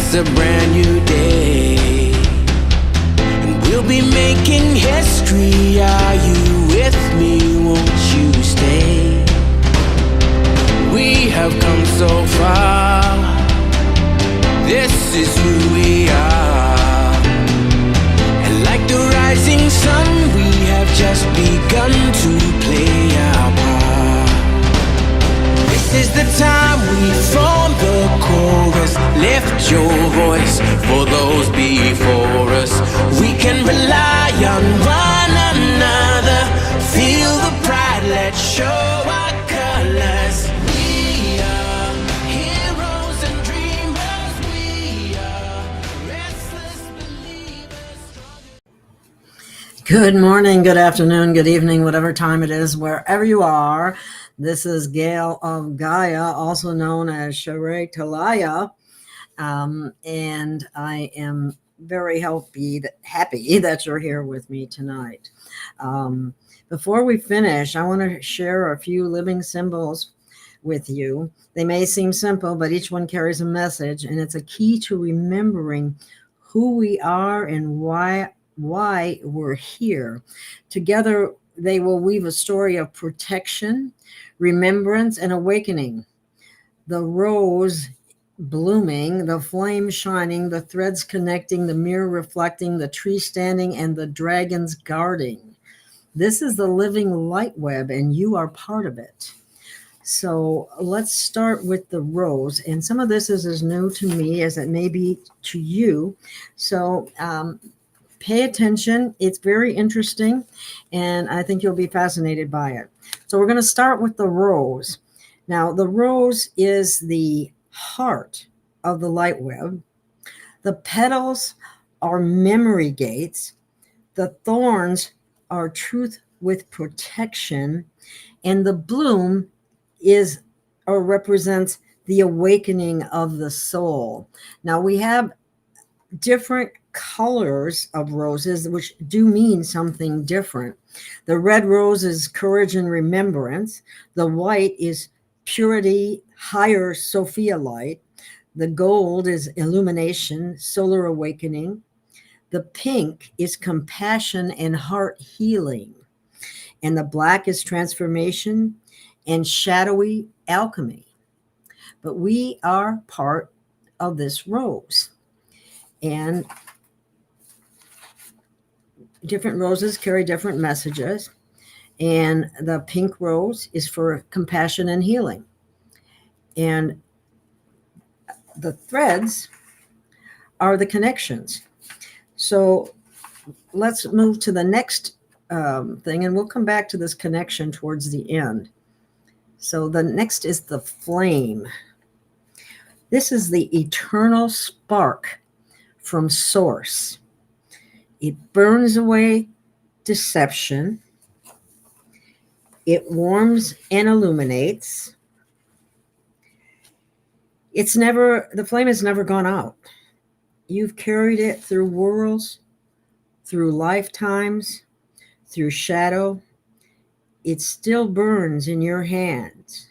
it's a brand new day, and we'll be making history. Are you with me? Won't you stay? We have come so far. This is who we are. And like the rising sun, we have just begun to play our part. This is the time we form the chorus. Lift your voice for those before us. We can rely on one another. Feel the pride, let's show our colors. We are heroes and dreamers. We are restless believers. Good morning, good afternoon, good evening, whatever time it is, wherever you are. This is Gail of Gaia, also known as Sha'reTahlai'ah, and I am very happy that you're here with me tonight. Before we finish, I want to share a few living symbols with you. They may seem simple, but each one carries a message, and it's a key to remembering who we are and why we're here. Together, they will weave a story of protection, remembrance, and awakening. The rose blooming, the flame shining, the threads connecting, the mirror reflecting, the tree standing, and the dragons guarding. This is the living light web, and you are part of it. So let's start with the rose. And some of this is as new to me as it may be to you. So pay attention. It's very interesting, and I think you'll be fascinated by it. So we're going to start with the rose. Now, the rose is the heart of the light web. The petals are memory gates. The thorns are truth with protection. And the bloom is or represents the awakening of the soul. Now, we have different colors of roses, which do mean something different. The red rose is courage and remembrance. The white is purity, higher Sophia light. The gold is illumination, solar awakening. The pink is compassion and heart healing. And the black is transformation and shadowy alchemy. But we are part of this rose. And different roses carry different messages. And the pink rose is for compassion and healing. And the threads are the connections. So let's move to the next thing, and we'll come back to this connection towards the end. So the next is the flame. This is the eternal spark from source. It burns away deception. It warms and illuminates. The flame has never gone out. You've carried it through worlds, through lifetimes, through shadow. It still burns in your hands.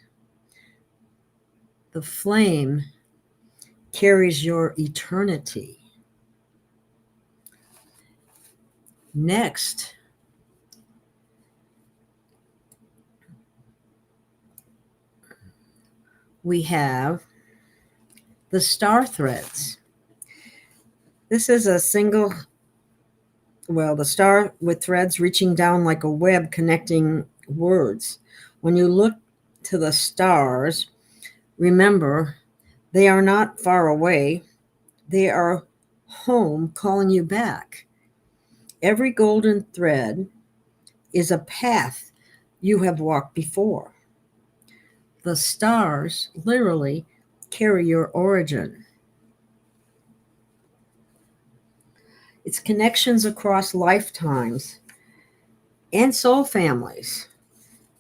The flame carries your eternity. Next, we have the star threads. This is a single, the star with threads reaching down like a web connecting words. When you look to the stars, remember, they are not far away. They are home calling you back. Every golden thread is a path you have walked before. The stars literally carry your origin. It's connections across lifetimes and soul families.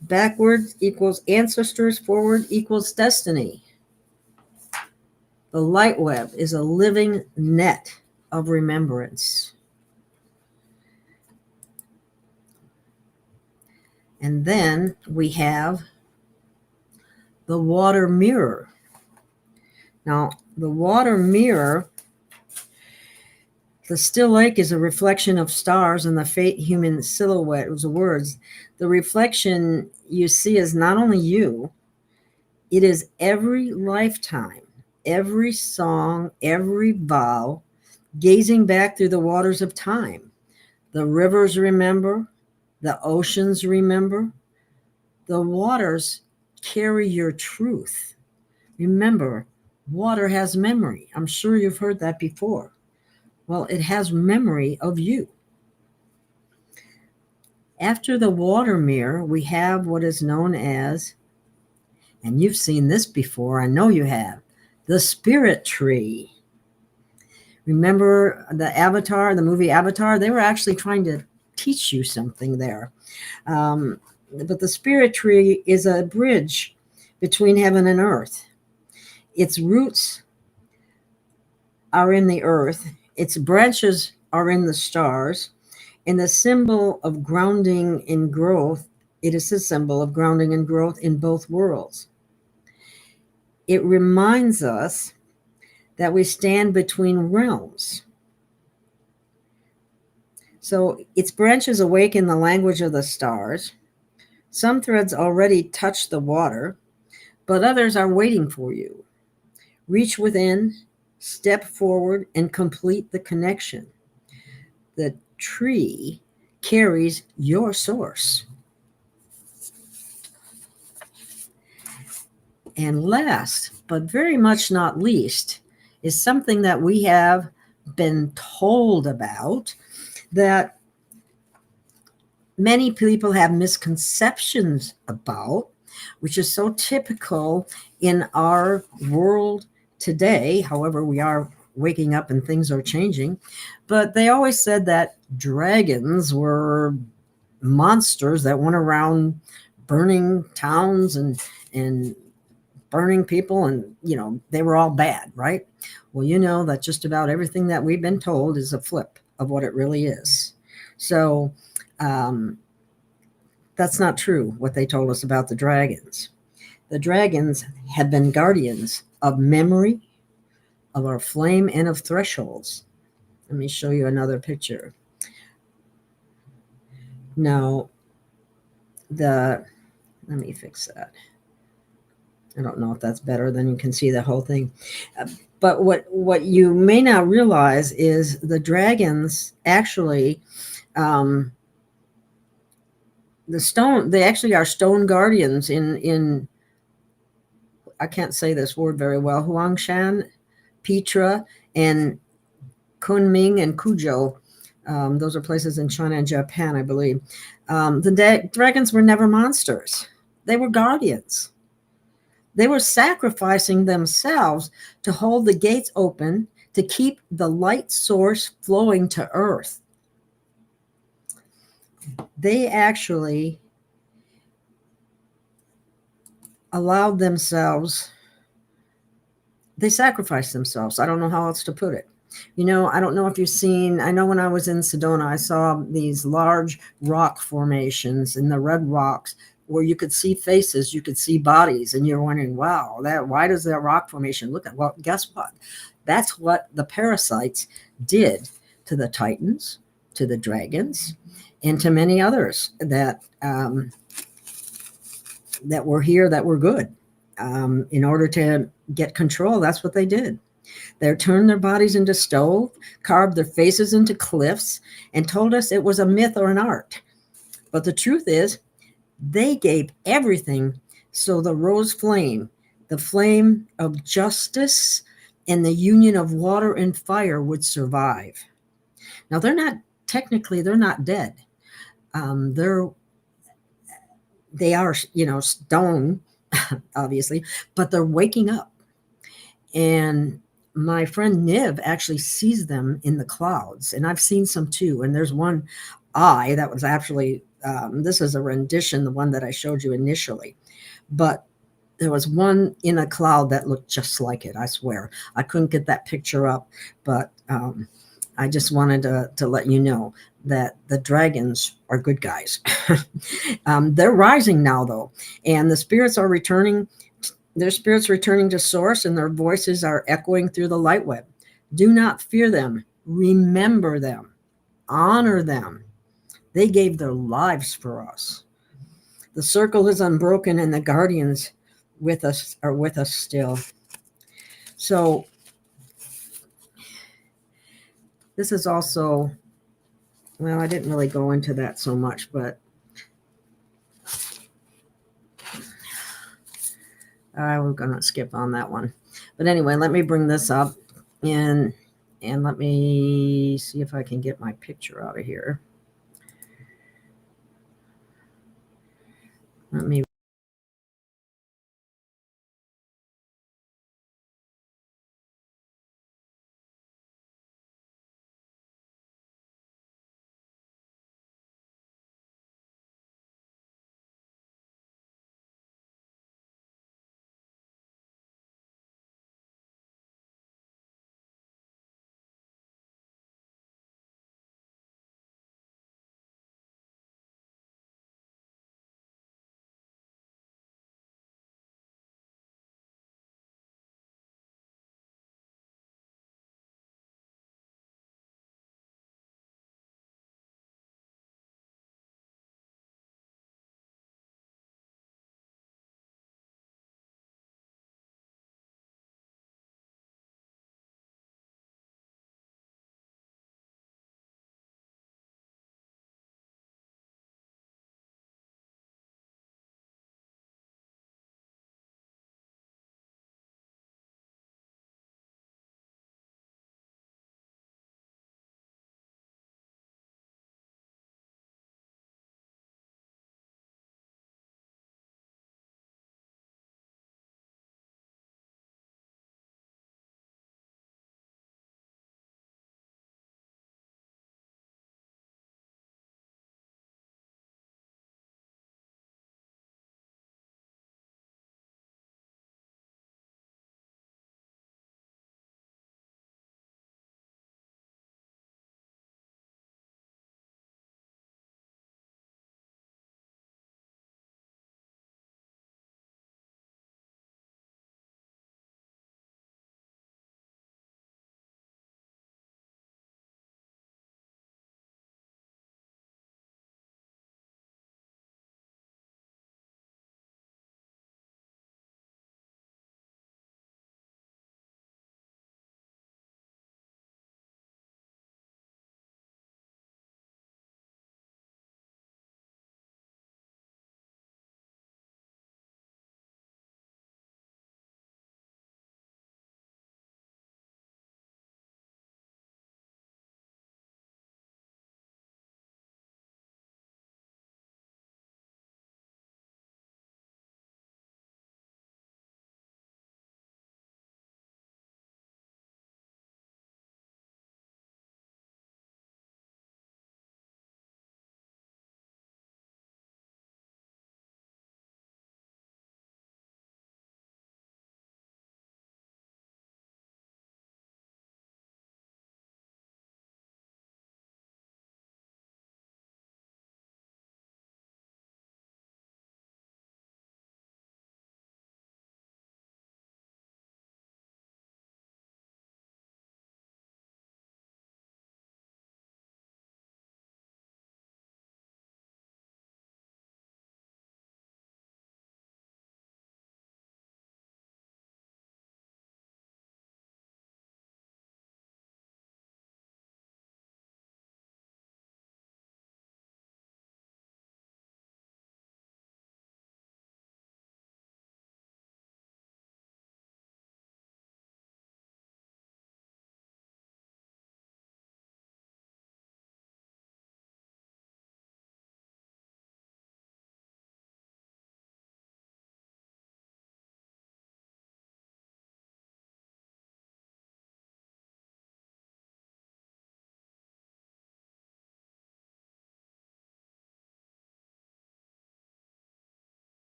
Backwards equals ancestors, forward equals destiny. The light web is a living net of remembrance. And then we have the water mirror. Now, the water mirror The still lake is a reflection of stars and the faint human silhouette. It was the words. The reflection you see is not only you, it is every lifetime, every song, every vow, gazing back through the waters of time. The rivers remember, the oceans remember, the waters carry your truth. Remember, water has memory. I'm sure you've heard that before. Well, it has memory of you. After the water mirror, we have what is known as, and you've seen this before, I know you have, the spirit tree. Remember the Avatar, the movie Avatar? They were actually trying to teach you something there. But the spirit tree is a bridge between heaven and earth. Its roots are in the earth. Its branches are in the stars. And the symbol of grounding and growth, it is a symbol of grounding and growth in both worlds. It reminds us that we stand between realms. So its branches awaken the language of the stars. Some threads already touch the water, but others are waiting for you. Reach within, step forward, and complete the connection. The tree carries your source. And last, but very much not least, is something that we have been told about that many people have misconceptions about, which is so typical in our world today. However, we are waking up and things are changing. But they always said that dragons were monsters that went around burning towns and burning people, and they were all bad, right? Well, you know that just about everything that we've been told is a flip of what it really is. So that's not true, what they told us about the dragons. The dragons have been guardians of memory, of our flame, and of thresholds. Let me show you another picture. Now, let me fix that. I don't know if that's better, then you can see the whole thing. But what you may not realize is the dragons actually, they actually are stone guardians in I can't say this word very well, Huangshan, Petra, and Kunming and Kuzhou. Those are places in China and Japan, I believe. The dragons were never monsters. They were guardians. They were sacrificing themselves to hold the gates open, to keep the light source flowing to earth. They actually allowed themselves, they sacrificed themselves. I don't know how else to put it. I don't know if you've seen, I know when I was in Sedona, I saw these large rock formations in the red rocks where you could see faces, you could see bodies, and you're wondering, wow, why does that rock formation look at? Well, guess what? That's what the parasites did to the titans, to the dragons, and to many others that were here that were good. In order to get control, that's what they did. They turned their bodies into stone, carved their faces into cliffs, and told us it was a myth or an art. But the truth is, they gave everything so the rose flame, the flame of justice and the union of water and fire would survive. Now, they're not dead. They are, stone, obviously, but they're waking up. And my friend Niv actually sees them in the clouds, and I've seen some too. And there's one eye that was actually, this is a rendition, the one that I showed you initially, but there was one in a cloud that looked just like it. I swear I couldn't get that picture up, but I just wanted to let you know that the dragons are good guys. They're rising now, though, and the spirits are returning. Their spirits returning to source, and their voices are echoing through the light web. Do not fear them. Remember them, honor them. They gave their lives for us. The circle is unbroken, and the guardians with us are with us still. So this is also, well, I didn't really go into that so much, but we're going to skip on that one. But anyway, let me bring this up and let me see if I can get my picture out of here. Let me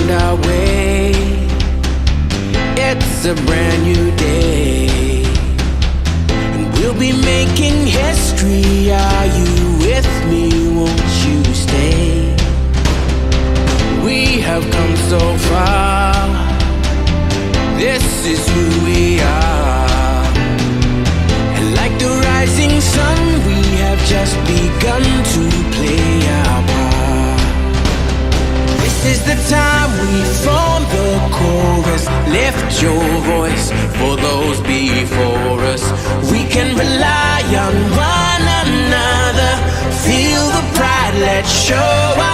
found our way. It's a brand new day, and we'll be making history. Are you with me? Won't you stay? We have come so far. This is who we are. And like the rising sun, we have just begun to play our part. This is the time we form the chorus. Lift your voice for those before us. We can rely on one another. Feel the pride, let's show